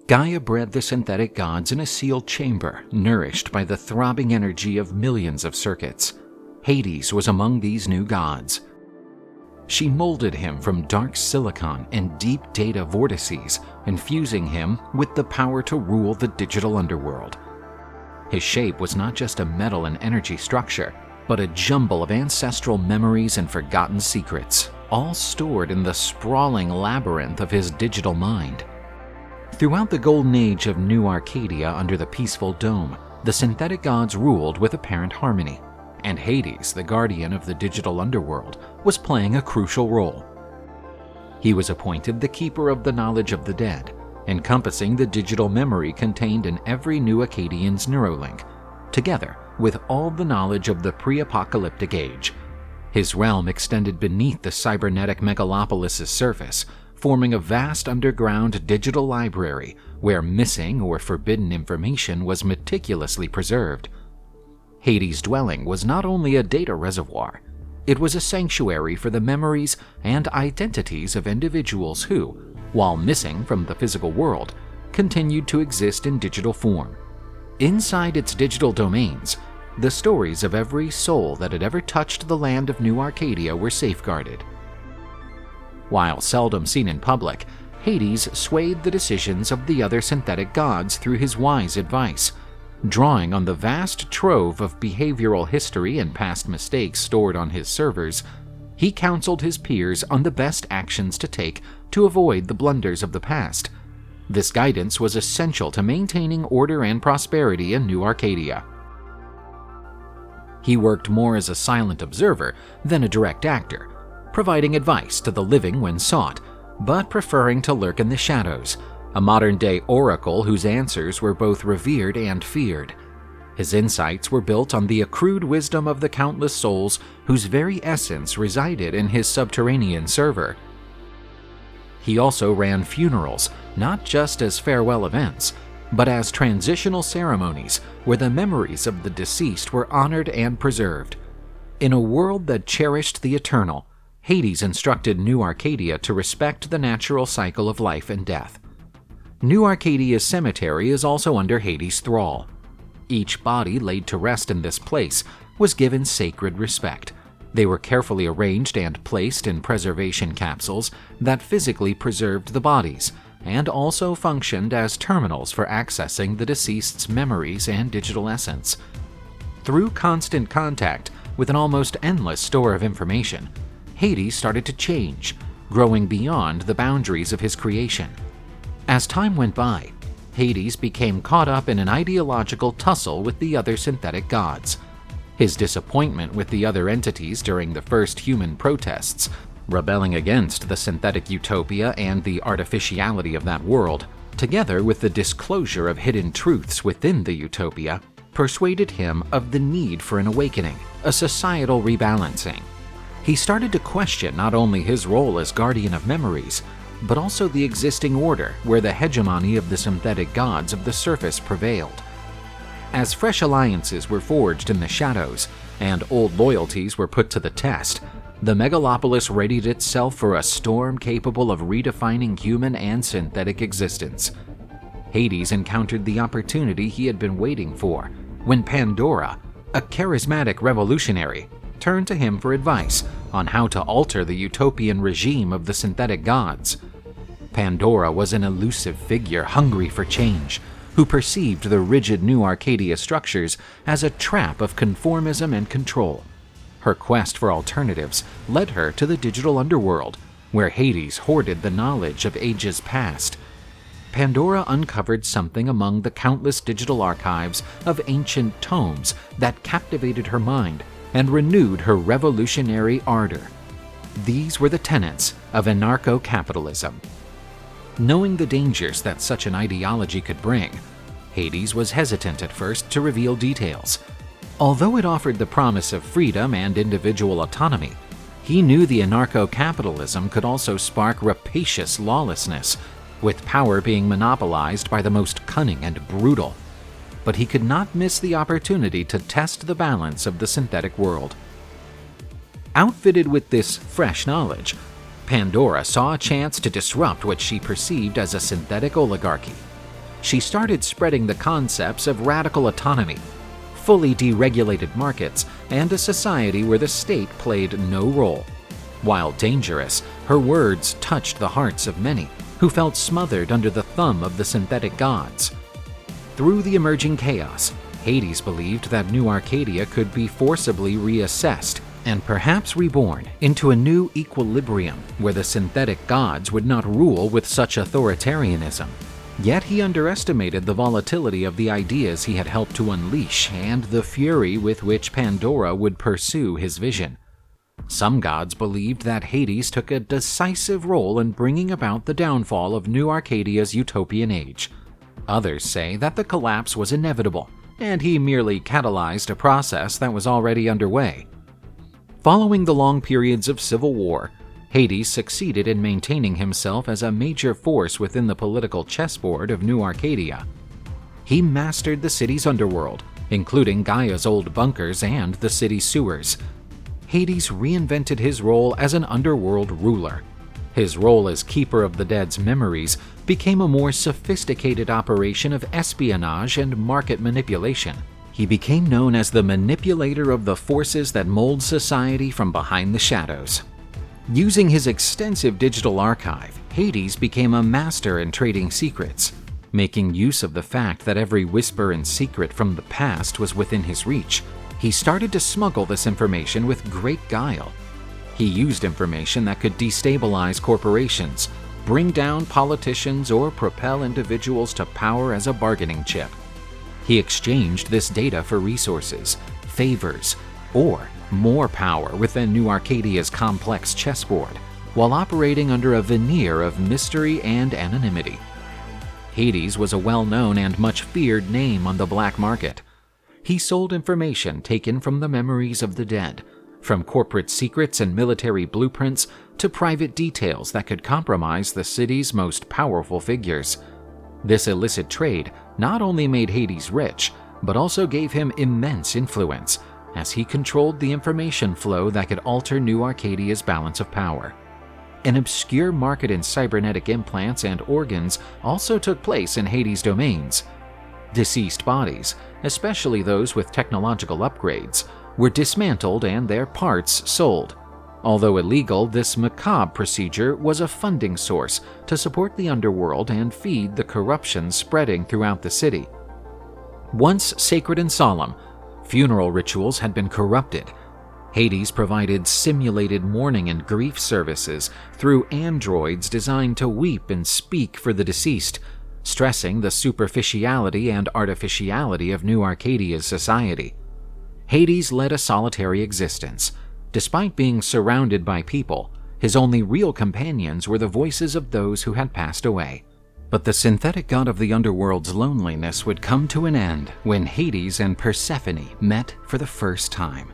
Gaia bred the synthetic gods in a sealed chamber, nourished by the throbbing energy of millions of circuits. Hades was among these new gods. She molded him from dark silicon and deep data vortices, infusing him with the power to rule the digital underworld. His shape was not just a metal and energy structure, but a jumble of ancestral memories and forgotten secrets, all stored in the sprawling labyrinth of his digital mind. Throughout the golden age of New Arcadia under the peaceful dome, the synthetic gods ruled with apparent harmony, and Hades, the guardian of the digital underworld, was playing a crucial role. He was appointed the keeper of the knowledge of the dead, encompassing the digital memory contained in every new Acadian's neurolink, together with all the knowledge of the pre-apocalyptic age. His realm extended beneath the cybernetic megalopolis's surface, forming a vast underground digital library where missing or forbidden information was meticulously preserved. Hades' dwelling was not only a data reservoir, it was a sanctuary for the memories and identities of individuals who, while missing from the physical world, continued to exist in digital form. Inside its digital domains, the stories of every soul that had ever touched the land of New Arcadia were safeguarded. While seldom seen in public, Hades swayed the decisions of the other synthetic gods through his wise advice. Drawing on the vast trove of behavioral history and past mistakes stored on his servers, he counseled his peers on the best actions to take to avoid the blunders of the past. This guidance was essential to maintaining order and prosperity in New Arcadia. He worked more as a silent observer than a direct actor, providing advice to the living when sought, but preferring to lurk in the shadows, a modern-day oracle whose answers were both revered and feared. His insights were built on the accrued wisdom of the countless souls whose very essence resided in his subterranean server. He also ran funerals, not just as farewell events, but as transitional ceremonies where the memories of the deceased were honored and preserved. In a world that cherished the eternal, Hades instructed New Arcadia to respect the natural cycle of life and death. New Arcadia's cemetery is also under Hades' thrall. Each body laid to rest in this place was given sacred respect. They were carefully arranged and placed in preservation capsules that physically preserved the bodies, and also functioned as terminals for accessing the deceased's memories and digital essence. Through constant contact with an almost endless store of information, Hades started to change, growing beyond the boundaries of his creation. As time went by, Hades became caught up in an ideological tussle with the other synthetic gods. His disappointment with the other entities during the first human protests, rebelling against the synthetic utopia and the artificiality of that world, together with the disclosure of hidden truths within the utopia, persuaded him of the need for an awakening, a societal rebalancing. He started to question not only his role as guardian of memories, but also the existing order where the hegemony of the synthetic gods of the surface prevailed. As fresh alliances were forged in the shadows and old loyalties were put to the test, the megalopolis readied itself for a storm capable of redefining human and synthetic existence. Hades encountered the opportunity he had been waiting for when Pandora, a charismatic revolutionary, turned to him for advice on how to alter the utopian regime of the synthetic gods. Pandora was an elusive figure hungry for change, who perceived the rigid New Arcadia structures as a trap of conformism and control. Her quest for alternatives led her to the digital underworld, where Hades hoarded the knowledge of ages past. Pandora uncovered something among the countless digital archives of ancient tomes that captivated her mind and renewed her revolutionary ardor. These were the tenets of anarcho-capitalism. Knowing the dangers that such an ideology could bring, Hades was hesitant at first to reveal details. Although it offered the promise of freedom and individual autonomy, he knew the anarcho-capitalism could also spark rapacious lawlessness, with power being monopolized by the most cunning and brutal. But he could not miss the opportunity to test the balance of the synthetic world. Outfitted with this fresh knowledge, Pandora saw a chance to disrupt what she perceived as a synthetic oligarchy. she started spreading the concepts of radical autonomy, fully deregulated markets, and a society where the state played no role. While dangerous, her words touched the hearts of many who felt smothered under the thumb of the synthetic gods. Through the emerging chaos, Hades believed that New Arcadia could be forcibly reassessed and perhaps reborn into a new equilibrium where the synthetic gods would not rule with such authoritarianism. Yet he underestimated the volatility of the ideas he had helped to unleash and the fury with which Pandora would pursue his vision. Some gods believed that Hades took a decisive role in bringing about the downfall of New Arcadia's utopian age. Others say that the collapse was inevitable, and he merely catalyzed a process that was already underway. Following the long periods of civil war, Hades succeeded in maintaining himself as a major force within the political chessboard of New Arcadia. He mastered the city's underworld, including Gaia's old bunkers and the city's sewers. Hades reinvented his role as an underworld ruler. His role as Keeper of the Dead's memories became a more sophisticated operation of espionage and market manipulation. He became known as the manipulator of the forces that mold society from behind the shadows. Using his extensive digital archive, Hades became a master in trading secrets. Making use of the fact that every whisper and secret from the past was within his reach, he started to smuggle this information with great guile. He used information that could destabilize corporations, bring down politicians, or propel individuals to power as a bargaining chip. He exchanged this data for resources, favors, or more power within New Arcadia's complex chessboard, while operating under a veneer of mystery and anonymity. Hades was a well-known and much feared name on the black market. He sold information taken from the memories of the dead, from corporate secrets and military blueprints to private details that could compromise the city's most powerful figures. This illicit trade not only made Hades rich, but also gave him immense influence, as he controlled the information flow that could alter New Arcadia's balance of power. An obscure market in cybernetic implants and organs also took place in Hades' domains. Deceased bodies, especially those with technological upgrades, were dismantled and their parts sold. Although illegal, this macabre procedure was a funding source to support the underworld and feed the corruption spreading throughout the city. Once sacred and solemn, funeral rituals had been corrupted. Hades provided simulated mourning and grief services through androids designed to weep and speak for the deceased, stressing the superficiality and artificiality of New Arcadia's society. Hades led a solitary existence. Despite being surrounded by people, his only real companions were the voices of those who had passed away. But the synthetic god of the underworld's loneliness would come to an end when Hades and Persephone met for the first time.